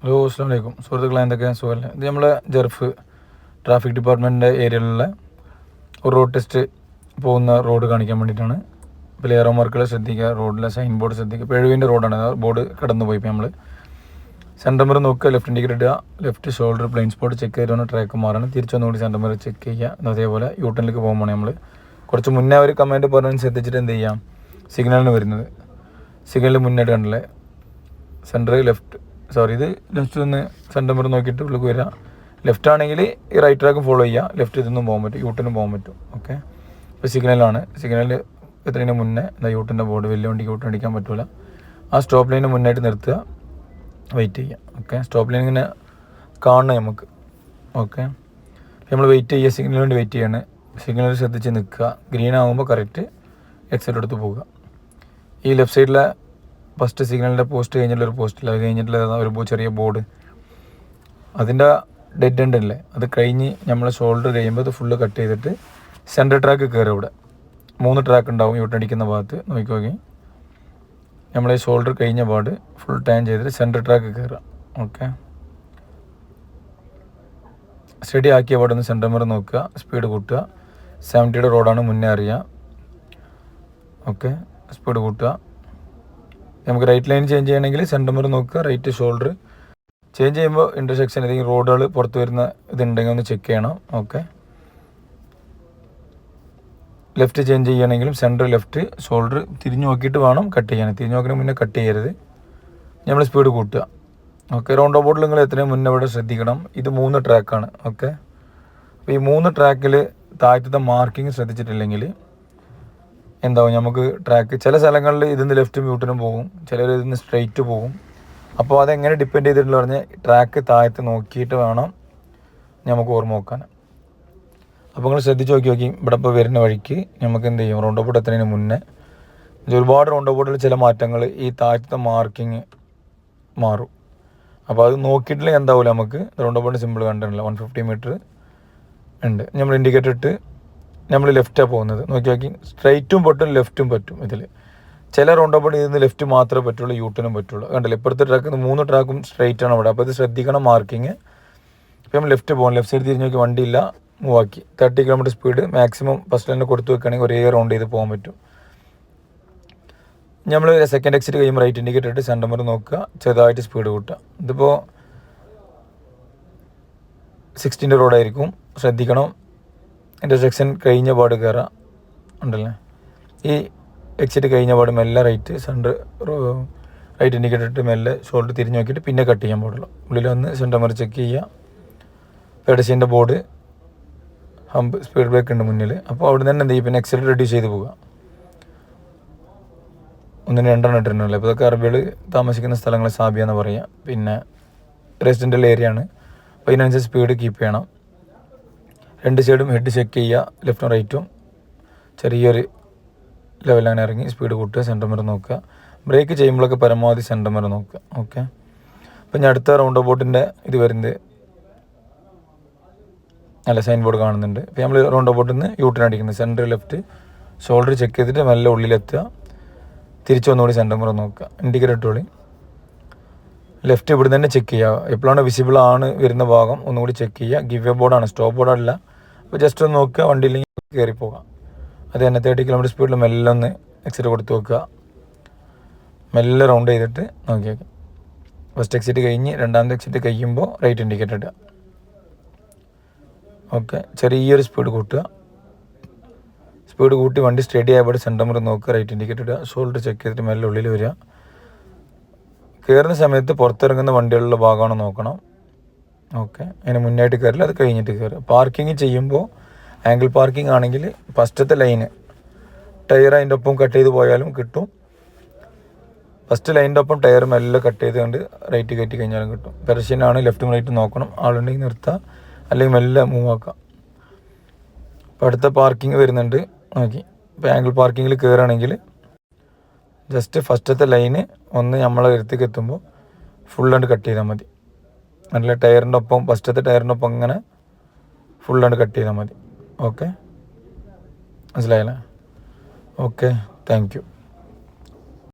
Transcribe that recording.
Hello, അസ്സലാമു അലൈക്കും സുഹൃത്തുക്കളെ, എന്തൊക്കെ സുഖമല്ലേ? ഇത് നമ്മളെ ജർഫ് ട്രാഫിക് ഡിപ്പാർട്ട്മെൻറ്റിൻ്റെ ഏരിയയിലുള്ള ഒരു റോഡ് ടെസ്റ്റ് പോകുന്ന റോഡ് കാണിക്കാൻ വേണ്ടിയിട്ടാണ്. ഇപ്പോൾ ഏറോ മാർക്കുകൾ ശ്രദ്ധിക്കുക, റോഡിലെ സൈൻ ബോർഡ് ശ്രദ്ധിക്കുക. ഇപ്പോൾ 70 റോഡാണ്, ബോർഡ് കടന്നു പോയി. ഇപ്പോൾ നമ്മൾ സെൻറ്റർ നോക്കുക, ലെഫ്റ്റ് ഇൻഡിക്കേറ്റർ ഇടുക, left shoulder blind spot check ചെയ്തിട്ടാണ് ട്രാക്ക് മാറണം. തിരിച്ചൊന്നുകൂടി സെൻറ്റർ ചെക്ക് ചെയ്യുക. അതേപോലെ യൂട്ടണിലേക്ക് പോകുമ്പോൾ നമ്മൾ കുറച്ച് മുന്നേ ഒരു കമാൻഡ് പറഞ്ഞ് ശ്രദ്ധിച്ചിട്ട് എന്ത് ചെയ്യാം, സിഗ്നലിന് വരുന്നത് സിഗ്നലിൽ മുന്നേറ്റ് കണ്ടില്ലേ, സെൻറ്റർ ലെഫ്റ്റ് ഇത് ലെഫ്റ്റ് നിന്ന് സെൻറ്റർ നോക്കിയിട്ട് ഉള്ളിലേക്ക് വരിക. ലെഫ്റ്റ് ആണെങ്കിൽ ഈ റൈറ്റ് ട്രാക്കും ഫോളോ ചെയ്യുക, ലെഫ്റ്റ് ഇതൊന്നും പോകാൻ പറ്റും, യൂട്ടിനും പോകാൻ പറ്റും. ഓക്കെ, ഇപ്പോൾ സിഗ്നലാണ്. സിഗ്നൽ എത്തുന്നതിന് മുന്നേ യൂട്ടിൻ്റെ ബോർഡ് വലിയ വണ്ടിക്ക് യൂട്ടൺ അടിക്കാൻ പറ്റില്ല. ആ സ്റ്റോപ്പ് ലൈനിന് മുന്നായിട്ട് നിർത്തുക, വെയിറ്റ് ചെയ്യുക. ഓക്കെ, സ്റ്റോപ്പ് ലൈൻ ഇങ്ങനെ കാണണം നമുക്ക്. ഓക്കെ, നമ്മൾ വെയിറ്റ് ചെയ്യുക, സിഗ്നലിന് വേണ്ടി വെയിറ്റ് ചെയ്യാണ്. സിഗ്നൽ ശ്രദ്ധിച്ച് നിൽക്കുക. ഗ്രീൻ ആകുമ്പോൾ കറക്റ്റ് എക്സിറ്റ് എടുത്ത് പോവുക. ഈ ലെഫ്റ്റ് സൈഡിലെ ഫസ്റ്റ് സിഗ്നലിൻ്റെ പോസ്റ്റ് കഴിഞ്ഞിട്ടുള്ളൊരു പോസ്റ്റില്ല, അത് കഴിഞ്ഞിട്ടുള്ള ഒരു ചെറിയ ബോർഡ്, അതിൻ്റെ ഡെഡ് എൻഡ് അല്ലേ, അത് കഴിഞ്ഞ് നമ്മൾ ഷോൾഡർ കഴിയുമ്പോൾ അത് ഫുള്ള് കട്ട് ചെയ്തിട്ട് സെൻറ്റർ ട്രാക്ക് കയറുക. ഇവിടെ 3 ട്രാക്ക് ഉണ്ടാവും യൂട്ടൺ അടിക്കുന്ന ഭാഗത്ത്. നോക്കി നമ്മൾ ഈ ഷോൾഡർ കഴിഞ്ഞ പാട് ഫുൾ ടേൺ ചെയ്തിട്ട് സെൻറ്റർ ട്രാക്ക് കയറുക. ഓക്കെ, സ്റ്റഡി ആക്കിയ പാടെ ഒന്ന് സെൻറ്റർ മിറർ നോക്കുക, സ്പീഡ് കൂട്ടുക. 70 റോഡാണ് മുന്നേ അറിയുക. ഓക്കെ, സ്പീഡ് കൂട്ടുക. നമുക്ക് റൈറ്റ് ലൈൻ ചേഞ്ച് ചെയ്യണമെങ്കിൽ സെൻറ്റർ മിറർ നോക്കുക, റൈറ്റ് ഷോൾഡർ ചേഞ്ച് ചെയ്യുമ്പോൾ ഇൻ്റർസെക്ഷൻ ഏതെങ്കിലും റോഡുകൾ പുറത്ത് വരുന്ന ഇതുണ്ടെങ്കിൽ ഒന്ന് ചെക്ക് ചെയ്യണം. ഓക്കെ, ലെഫ്റ്റ് ചേഞ്ച് ചെയ്യണമെങ്കിലും സെൻറ്റർ ലെഫ്റ്റ് ഷോൾഡർ തിരിഞ്ഞു നോക്കിയിട്ട് വേണം കട്ട് ചെയ്യാൻ. തിരിഞ്ഞു നോക്കുന്ന മുന്നേ കട്ട് ചെയ്യരുത്. നമ്മൾ സ്പീഡ് കൂട്ടുക. ഓക്കെ, റൗണ്ട് ബോർഡിൽ നിങ്ങൾ എത്രയും മുന്നേ ഇവിടെ ശ്രദ്ധിക്കണം. ഇത് 3 ട്രാക്കാണ്. ഓക്കെ, അപ്പോൾ ഈ 3 ട്രാക്കിൽ താഴത്തെ മാർക്കിങ് ശ്രദ്ധിച്ചിട്ടില്ലെങ്കിൽ എന്താവും, നമുക്ക് ട്രാക്ക് ചില സ്ഥലങ്ങളിൽ ഇതിന്ന് ലെഫ്റ്റും യൂട്ടിനും പോകും, ചിലർ ഇതിന്ന് സ്ട്രെയിറ്റ് പോകും. അപ്പോൾ അതെങ്ങനെ ഡിപ്പെൻഡ് ചെയ്തിട്ടുള്ള പറഞ്ഞാൽ ട്രാക്ക് താഴത്ത് നോക്കിയിട്ട് വേണം നമുക്ക് ഓർമ്മ നോക്കാൻ. അപ്പോൾ നിങ്ങൾ ശ്രദ്ധിച്ച് നോക്കി ഇവിടെ ഇപ്പോൾ വരുന്ന വഴിക്ക് നമുക്ക് എന്ത് ചെയ്യും, റൗണ്ട് ബോർഡ് എത്തുന്നതിന് മുന്നേ ഒരുപാട് റൗണ്ട് ബോർഡിൽ ചില മാറ്റങ്ങൾ ഈ താഴത്തെ മാർക്കിങ് മാറും. അപ്പോൾ അത് നോക്കിയിട്ടില്ലെങ്കിൽ എന്താവില്ല, നമുക്ക് റൗണ്ട് ബോർഡ് സിമ്പിൾ കണ്ടിട്ടില്ല 150 മീറ്റർ ഉണ്ട്. നമ്മൾ ഇൻഡിക്കേറ്റർ ഇട്ട് നമ്മൾ ലെഫ്റ്റാണ് പോകുന്നത്. നോക്കി സ്ട്രൈറ്റും പറ്റും ലെഫ്റ്റും പറ്റും. ഇതിൽ ചില റൗണ്ട് ബോർഡ് ഇതിന് ലെഫ്റ്റ് മാത്രമേ പറ്റുള്ളൂ, യൂട്ടിനും പറ്റുള്ളൂ. കണ്ടില്ല, ഇപ്പോഴത്തെ ട്രാക്ക് 3 ട്രാക്കും സ്ട്രൈറ്റ് ആണ് അവിടെ. അപ്പോൾ ഇത് ശ്രദ്ധിക്കണം മാർക്കിങ്. ഇപ്പോൾ നമ്മൾ ലെഫ്റ്റ് പോകണം, ലെഫ്റ്റ് സൈഡ് തിരിഞ്ഞ് നോക്കി വണ്ടിയില്ല, മൂവ് ആക്കി 30 കിലോമീറ്റർ സ്പീഡ് മാക്സിമം ഫസ്റ്റ് ലൈനിൽ കൊടുത്ത് വെക്കുകയാണെങ്കിൽ ഒരേ റൗണ്ട് ചെയ്ത് പോകാൻ പറ്റും. നമ്മൾ സെക്കൻഡ് എക്സിറ്റ് കഴിയുമ്പോൾ റൈറ്റ് ഇൻഡിക്കേറ്റർ ഇട്ട് സെൻറ്റർ മിറർ നോക്കുക, ചെറുതായിട്ട് സ്പീഡ് കൂട്ടുക. ഇതിപ്പോൾ 60 റോഡായിരിക്കും, ശ്രദ്ധിക്കണം. ഇൻ്റർസെക്ഷൻ കഴിഞ്ഞ പാട് കയറാം ഉണ്ടല്ലേ, ഈ എക്സിറ്റ് കഴിഞ്ഞ പാട് മെല്ലെ റൈറ്റ് റൈറ്റ് ഇൻഡിക്കേറ്റർ ഇട്ട് മെല്ലെ ഷോൾഡർ തിരിഞ്ഞ് നോക്കിയിട്ട് പിന്നെ കട്ട് ചെയ്യാൻ പാടുള്ളൂ. ഉള്ളിൽ വന്ന് സെൻറ്റർ മിറർ ചെക്ക് ചെയ്യുക. പെഡസിൻ്റെ ബോർഡ് ഹമ്പ് സ്പീഡ് ബ്രേക്ക് ഉണ്ട് മുന്നിൽ. അപ്പോൾ അവിടെ നിന്ന് തന്നെ എന്ത് ചെയ്യും, പിന്നെ എക്സിറ്റ് റെഡ്യൂസ് ചെയ്ത് പോവുക. 1 2 ഇട്ടിട്ടുണ്ടല്ലോ. ഇപ്പോൾ ഇതൊക്കെ അറബികൾ താമസിക്കുന്ന സ്ഥലങ്ങൾ സാബിയ എന്ന് പറയുക, പിന്നെ റെസിഡൻ്റൽ ഏരിയ ആണ്. അപ്പോൾ അതിനനുസരിച്ച് സ്പീഡ് കീപ്പ് ചെയ്യണം. 2 സൈഡും ഹെഡ് ചെക്ക് ചെയ്യുക, ലെഫ്റ്റും റൈറ്റും ചെറിയൊരു ലെവലാണ് ഇറങ്ങി സ്പീഡ് കൂട്ടുക. സെൻറ്റർ മിറർ നോക്കുക. ബ്രേക്ക് ചെയ്യുമ്പോഴൊക്കെ പരമാവധി സെൻറ്റർ മിറർ നോക്കുക. ഓക്കെ, അപ്പോൾ ഞാൻ അടുത്ത റൗണ്ട് ബോർഡിൻ്റെ ഇത് വരുന്നത് നല്ല സൈൻ ബോർഡ് കാണുന്നുണ്ട്. ഇപ്പോൾ നമ്മൾ റൗണ്ട് ബോർഡിൽ നിന്ന് യൂട്ടൺ അടിക്കുന്നത്, സെൻറ്റർ ലെഫ്റ്റ് ഷോൾഡർ ചെക്ക് ചെയ്തിട്ട് നല്ല ഉള്ളിലെത്തുക. തിരിച്ച് ഒന്നുകൂടി സെൻറ്റർ മിറർ നോക്കുക, ഇൻഡിക്കേറ്റർ ഇട്ടോളി. ലെഫ്റ്റ് ഇവിടെ തന്നെ ചെക്ക് ചെയ്യുക, എപ്പോഴാണ് വിസിബിൾ ആണ് വരുന്ന ഭാഗം ഒന്നുകൂടി ചെക്ക് ചെയ്യുക. ഗിവ് എ ബോർഡാണ്, സ്റ്റോപ്പ് ബോർഡല്ല. അപ്പോൾ ജസ്റ്റ് ഒന്ന് നോക്കുക, വണ്ടിയില്ലെങ്കിൽ കയറിപ്പോകാം. അത് തന്നെ 30 കിലോമീറ്റർ സ്പീഡിൽ മെല്ലെ ഒന്ന് എക്സിറ്റ് കൊടുത്ത് വെക്കുക. മെല്ലെ റൗണ്ട് ചെയ്തിട്ട് നോക്കിയേക്കാം. ഫസ്റ്റ് എക്സിറ്റ് കഴിഞ്ഞ് രണ്ടാമത്തെ എക്സിറ്റ് കഴിയുമ്പോൾ റൈറ്റ് ഇൻഡിക്കേറ്റർ ഇടുക. ഓക്കെ, ചെറിയൊരു സ്പീഡ് കൂട്ടുക. സ്പീഡ് കൂട്ടി വണ്ടി സ്റ്റഡി ആയപ്പോൾ സെൻറ്റർ മിറർ നോക്കുക, റൈറ്റ് ഇൻഡിക്കേറ്റർ ഇടുക. ഷോൾഡർ ചെക്ക് ചെയ്തിട്ട് മെല്ലെ ഉള്ളിൽ വരിക. കയറുന്ന സമയത്ത് പുറത്തിറങ്ങുന്ന വണ്ടികളുടെ ഭാഗമാണ് നോക്കണം. ഓക്കെ, അതിന് മുന്നായിട്ട് കയറില്ല, അത് കഴിഞ്ഞിട്ട് കയറുക. പാർക്കിങ് ചെയ്യുമ്പോൾ ആംഗിൾ പാർക്കിംഗ് ആണെങ്കിൽ ഫസ്റ്റത്തെ ലൈന് ടയർ അതിൻ്റെ ഒപ്പം കട്ട് ചെയ്ത് പോയാലും കിട്ടും. ഫസ്റ്റ് ലൈനിൻ്റെ ഒപ്പം ടയർ മെല്ലെ കട്ട് ചെയ്തുകൊണ്ട് റൈറ്റ് കയറ്റി കഴിഞ്ഞാലും കിട്ടും. പെർഷ്യനാണ് ലെഫ്റ്റും റൈറ്റും നോക്കണം. ആളുണ്ടെങ്കിൽ നിർത്തുക, അല്ലെങ്കിൽ മെല്ലെ മൂവ് ആക്കാം. അപ്പോൾ അടുത്ത പാർക്കിംഗ് വരുന്നുണ്ട്. നോക്കി, ഇപ്പോൾ ആംഗിൾ പാർക്കിങ്ങിൽ കയറുകയാണെങ്കിൽ ജസ്റ്റ് ഫസ്റ്റത്തെ ലൈന് ഒന്ന് നമ്മളെ അടുത്തേക്ക് എത്തുമ്പോൾ ഫുള്ളാണ്ട് കട്ട് ചെയ്താൽ മതി. നല്ല ടയറിൻ്റെ ഒപ്പം ഫസ്റ്റത്തെ ടയറിൻ്റെ ഒപ്പം അങ്ങനെ ഫുള്ളാണ്ട് കട്ട് ചെയ്താൽ മതി. ഓക്കെ, മനസ്സിലായല്ലേ? Okay, thank U.